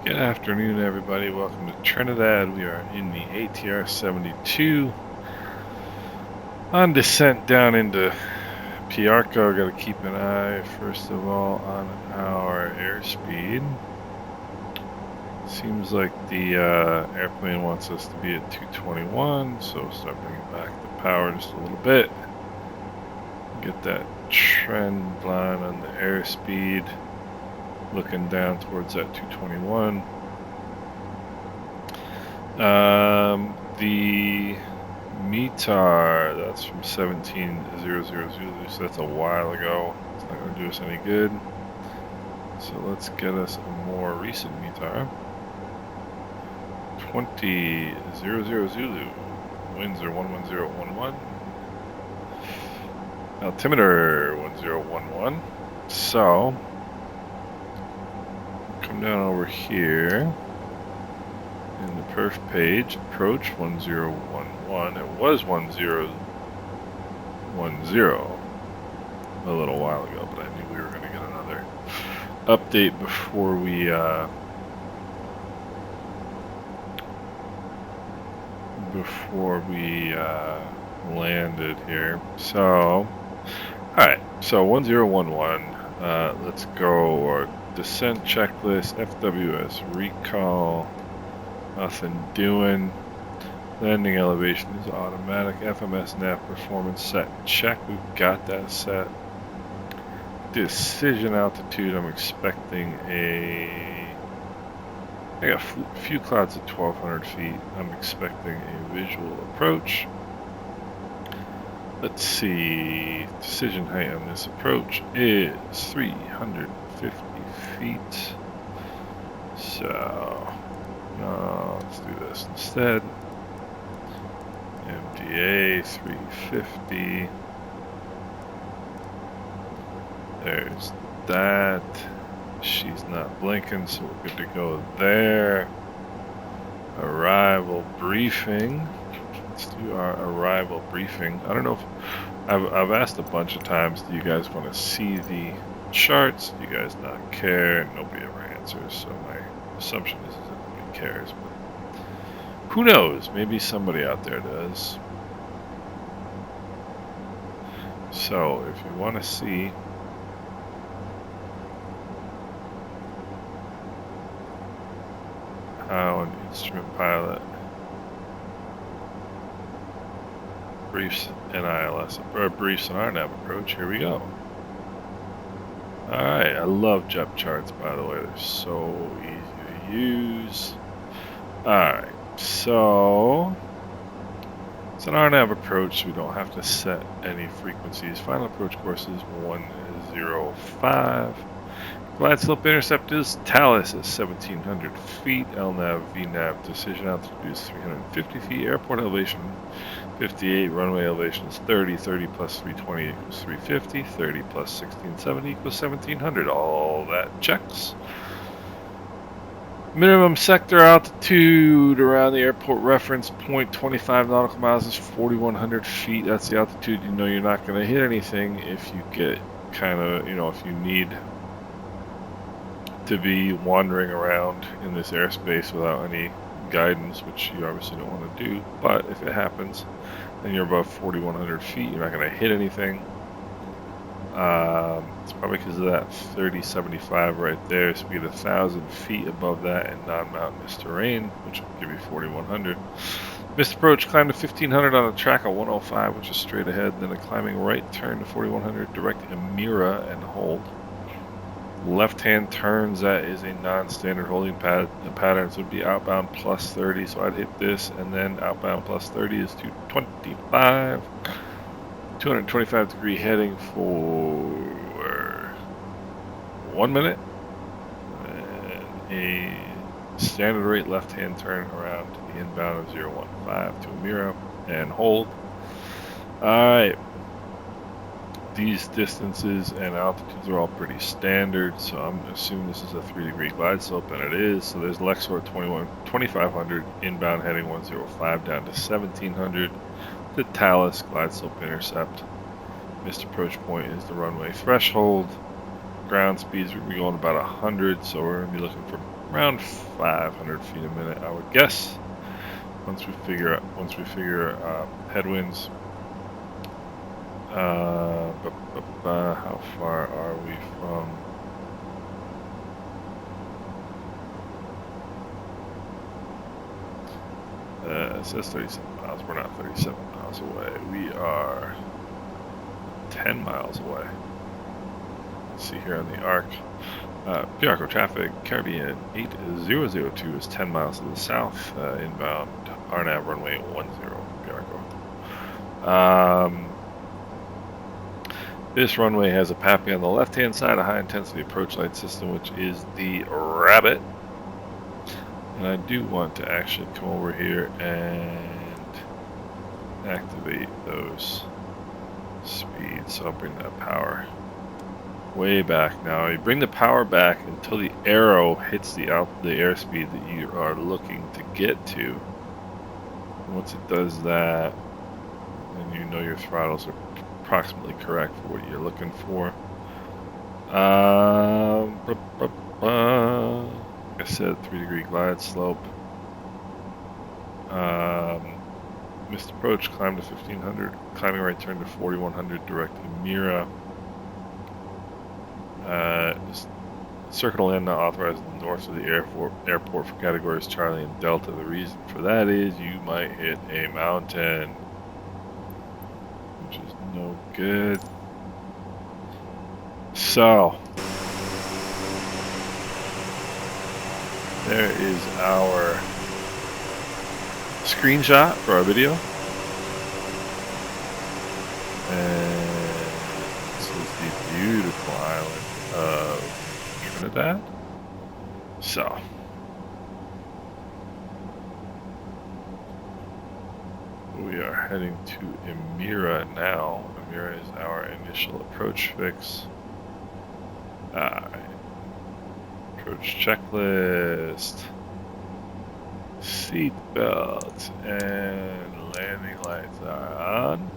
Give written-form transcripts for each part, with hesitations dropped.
Good afternoon, everybody. Welcome to Trinidad. We are in the ATR72 on descent down into Piarco. Got to keep an eye, first of all, on our airspeed. Seems like the airplane wants us to be at 221, so we'll start bringing back the power just a little bit. Get that trend line on the airspeed. Looking down towards that 221. The METAR, that's from 1700 Zulu, so that's a while ago. It's not going to do us any good. So let's get us a more recent METAR. 2000 Zulu, winds are 11011. Altimeter 1011. So come down over here in the perf page, approach 1011. It was 1010 a little while ago, but I knew we were going to get another update before we landed here. So alright, so 1011, let's go our descent checklist, FWS recall, nothing doing. Landing elevation is automatic. FMS nav performance set check. We've got that set. Decision altitude, I'm expecting I got a few clouds at 1200 feet. I'm expecting a visual approach. Let's see. Decision height on this approach is 350 feet. So no, let's do this instead. MDA 350. There's that. She's not blinking, so we're good to go there. Arrival briefing. Let's do our arrival briefing. I don't know if I've asked a bunch of times, do you guys want to see the charts? Do you guys not care? Nobody ever answers, so my assumption is that nobody cares, but who knows? Maybe somebody out there does. So if you want to see how an instrument pilot briefs an ILS, or briefs an RNAV approach, here we go. Alright, I love JEP charts, by the way. They're so easy to use. Alright, so it's an RNAV approach, so we don't have to set any frequencies. Final approach course is 105. Glide slope intercept is Talus at 1700 feet. LNAV, VNAV, decision altitude is 350 feet. Airport elevation 58. Runway elevation is 30. 30 plus 320 equals 350. 30 plus 1670 equals 1700. All that checks. Minimum sector altitude around the airport reference point 25 nautical miles is 4100 feet. That's the altitude you know you're not going to hit anything if you get kind of, if you need to be wandering around in this airspace without any guidance, which you obviously don't want to do. But if it happens and you're above 4,100 feet, you're not going to hit anything. It's probably because of that 3075 right there. So we get 1,000 feet above that in non-mountainous terrain, which will give you 4,100. Missed approach, climb to 1,500 on a track of 105, which is straight ahead. Then a climbing right turn to 4,100, direct Emira and hold. Left-hand turns, that is a non-standard holding pattern, so it would be outbound plus 30, so I'd hit this, and then outbound plus 30 is 225. 225 degree heading for 1 minute, and a standard rate left-hand turn around to the inbound of 015 to Emira, and hold. Alright. These distances and altitudes are all pretty standard, so I'm assuming this is a 3-degree glide slope, and it is. So there's Lexor 2500, inbound heading 105 down to 1700. The Talus glide slope intercept. Missed approach point is the runway threshold. Ground speeds, we're going about 100, so we're going to be looking for around 500 feet a minute, I would guess. Once we figure headwinds. How far are we from? It says 37 miles. We're not 37 miles away. We are 10 miles away. Let's see here on the arc. Piarco traffic, Caribbean 8002 is 10 miles to the south, inbound RNAV runway 10, Piarco. This runway has a PAPI on the left-hand side, a high-intensity approach light system, which is the Rabbit. And I do want to actually come over here and activate those speeds, so I'll bring that power way back now. You bring the power back until the arrow hits the airspeed that you are looking to get to. And once it does that, then you know your throttles are approximately correct for what you're looking for. Like I said, 3-degree glide slope. Missed approach, climb to 1500, climbing right turn to 4100, direct to Mira. Circuit to land not authorized north of the airport for categories Charlie and Delta. The reason for that is you might hit a mountain, which is no good. So, there is our screenshot for our video. And this is the beautiful island of Trinidad. So, we are heading to Emira now. Emira is our initial approach fix. Approach checklist, seat belts, and landing lights are on.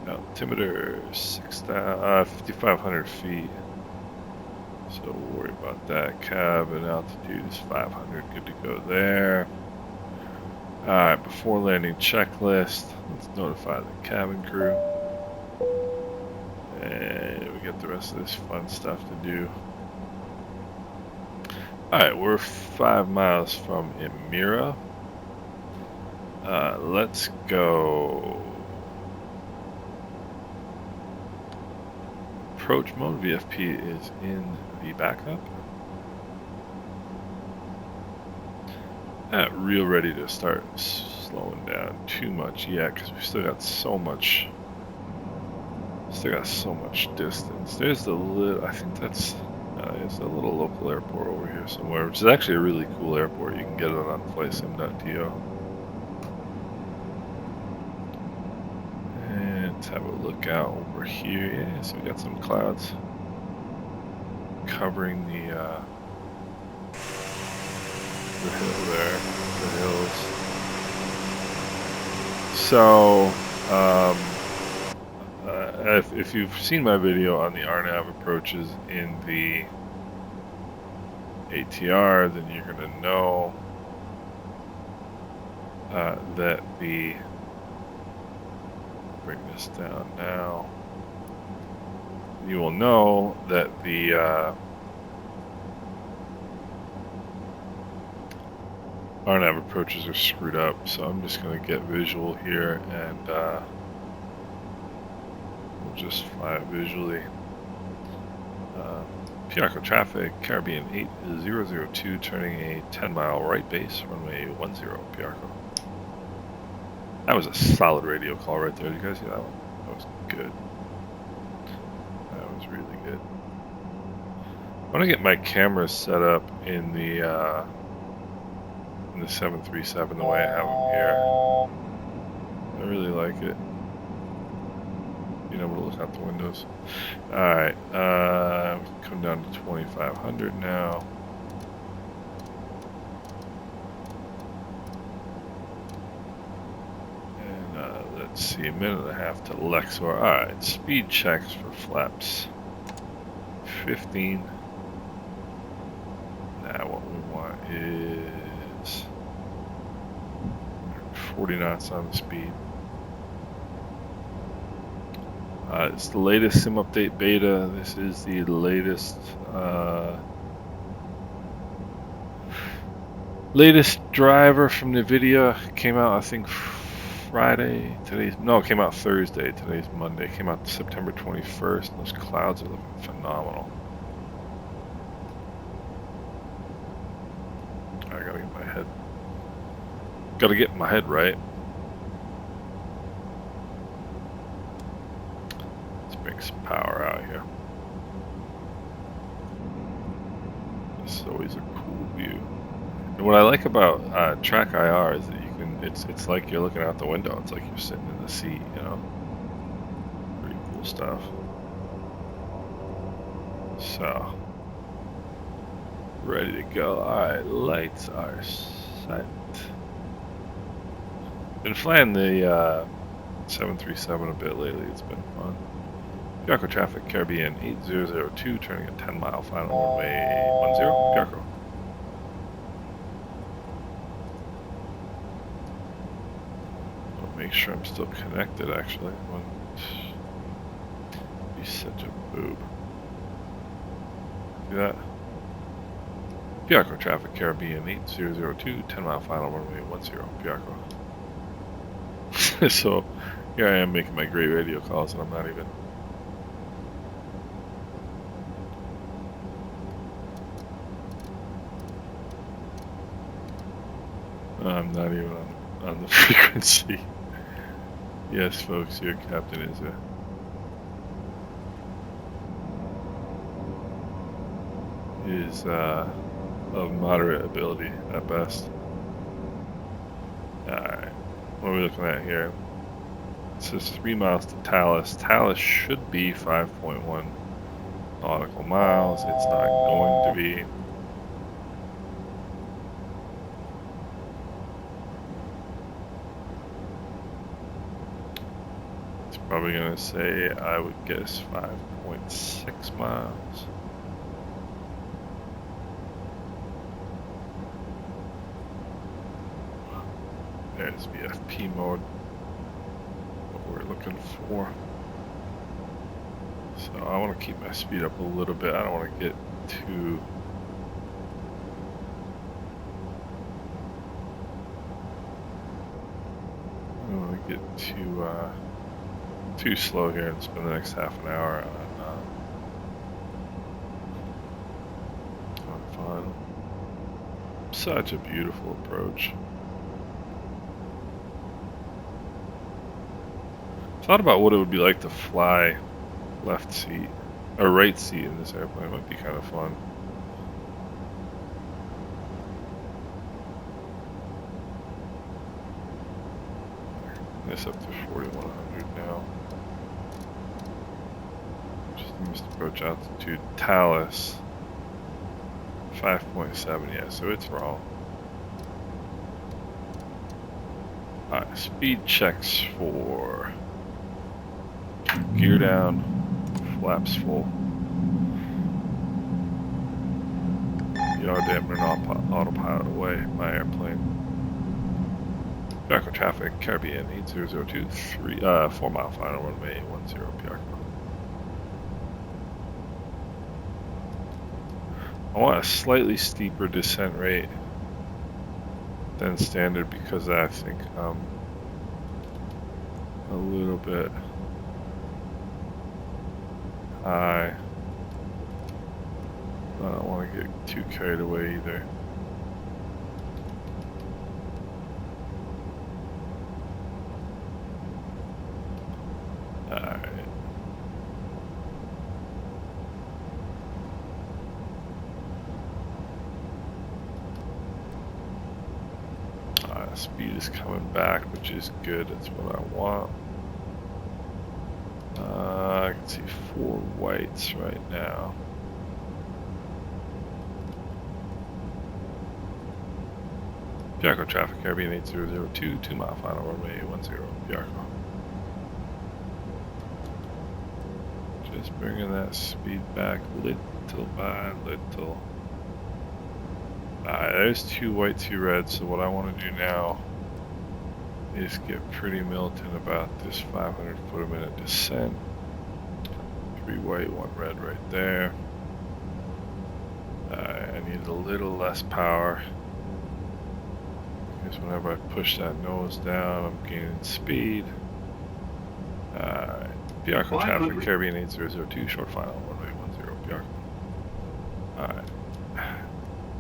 Altimeter 5,500 feet. So we'll worry about that. Cabin altitude is 500. Good to go there. Alright, before landing checklist, let's notify the cabin crew. And we got the rest of this fun stuff to do. Alright, we're 5 miles from Emira. Let's go. Approach mode, VFP is in the backup. Not real ready to start slowing down too much yet, because we've still got so much. Still got so much distance. There's the little, I think that's, it's a little local airport over here somewhere, which is actually a really cool airport. You can get it on flysim.to. And let's have a look out over here. Yeah, so we got some clouds covering the hill there, the hills. So, if you've seen my video on the RNAV approaches in the ATR, then you're going to know that the, bring this down now, you will know that the RNAV approaches are screwed up. So I'm just going to get visual here and just fly it visually. Piarco traffic, Caribbean 8002, turning a 10-mile right base, runway 10, Piarco. That was a solid radio call right there. Did you guys see that one? That was good. That was really good. I want to get my camera set up in the 737 the way I have them here. I really like it. Being able to look out the windows. Alright, come down to 2,500 now. And let's see, a minute and a half to Lexor. Alright, speed checks for flaps 115. Now what we want is 40 knots on the speed. It's the latest sim update beta. This is the latest driver from NVIDIA. Came out, I think, Friday. It came out Thursday. Today's Monday. Came out September 21st. Those clouds are looking phenomenal. I gotta get my head right. Let's bring some power out here. This is always a cool view. And what I like about Track IR is that you can, it's like you're looking out the window. It's like you're sitting in the seat, you know. Pretty cool stuff. So, ready to go. Alright, lights are set. Been flying the 737 a bit lately. It's been fun. Piarco traffic, Caribbean 8002, turning a 10-mile final runway 10, Piarco. I'll make sure I'm still connected, actually. Be such a boob. See that? Piarco traffic, Caribbean 8002, 10-mile final runway 10, Piarco. So, here I am making my great radio calls, and I'm not even... on the frequency. Yes, folks, your captain is of moderate ability at best. Alright, what are we looking at here? It says 3 miles to Talus. Talus should be 5.1 nautical miles. It's not going to be. It's probably going to say, I would guess, 5.6 miles. There's VFP mode, what we're looking for. So I want to keep my speed up a little bit. I don't want to get too... I don't want to get too slow here and spend the next half an hour on final. Such a beautiful approach. Thought about what it would be like to fly left seat or right seat in this airplane. It might be kind of fun. This up to 4100 now. Just missed approach altitude. Talus 5.7. Yeah, so it's wrong. Alright, speed checks for gear down, flaps full. Yard damper and autopilot away, my airplane. Piarco traffic, Caribbean 8002, 4 mile final runway 10, Piarco. I want a slightly steeper descent rate than standard because I think a little bit high. I don't want to get too carried away either. Alright. Speed is coming back, which is good. That's what I want. I can see 4 whites right now. Piarco traffic, Caribbean 8002, 2 mile final runway 10, Piarco. Just bringing that speed back little by little. There's 2 white, 2 red, so what I want to do now is get pretty militant about this 500 foot a minute descent. 3 white, 1 red right there. I need a little less power, because whenever I push that nose down, I'm gaining speed. Piarco traffic, Caribbean 8002, short final, runway 10, Piarco. Alright,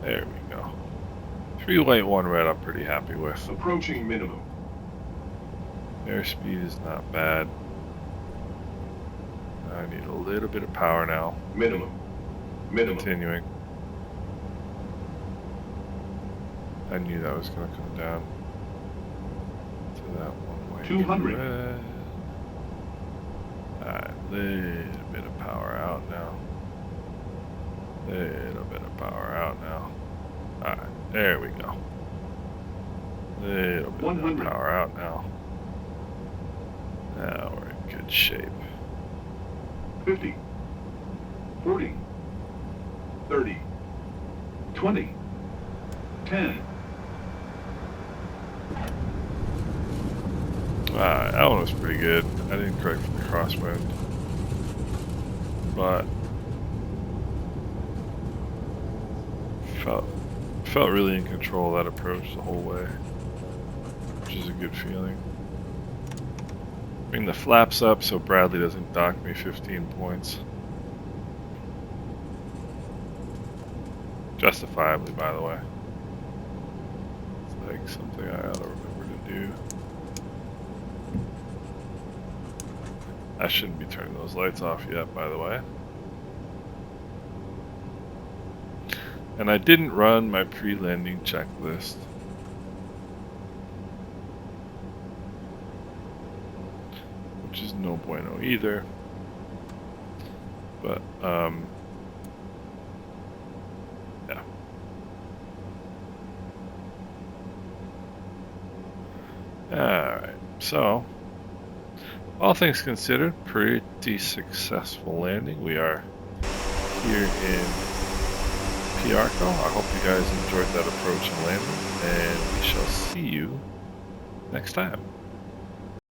there we go. 3 white, 1 red, I'm pretty happy with. Approaching minimum. Airspeed is not bad. I need a little bit of power now. Minimum. Continuing. I knew that was going to come down to that 1 white, 200. red. Alright, little bit of power out now. Little bit of power out now. Alright, there we go. Little bit 100. of power out now. Now we're in good shape. 50, 40, 30, 20, 10. That one was pretty good. I didn't correct for the crosswind, but felt really in control of that approach the whole way, which is a good feeling. Bring the flaps up so Bradley doesn't dock me 15 points. Justifiably, by the way. It's like something I ought to remember to do. I shouldn't be turning those lights off yet, by the way. And I didn't run my pre-landing checklist. Which is no bueno either. But, yeah. Alright, so, all things considered, pretty successful landing. We are here in Piarco. I hope you guys enjoyed that approach and landing, and we shall see you next time.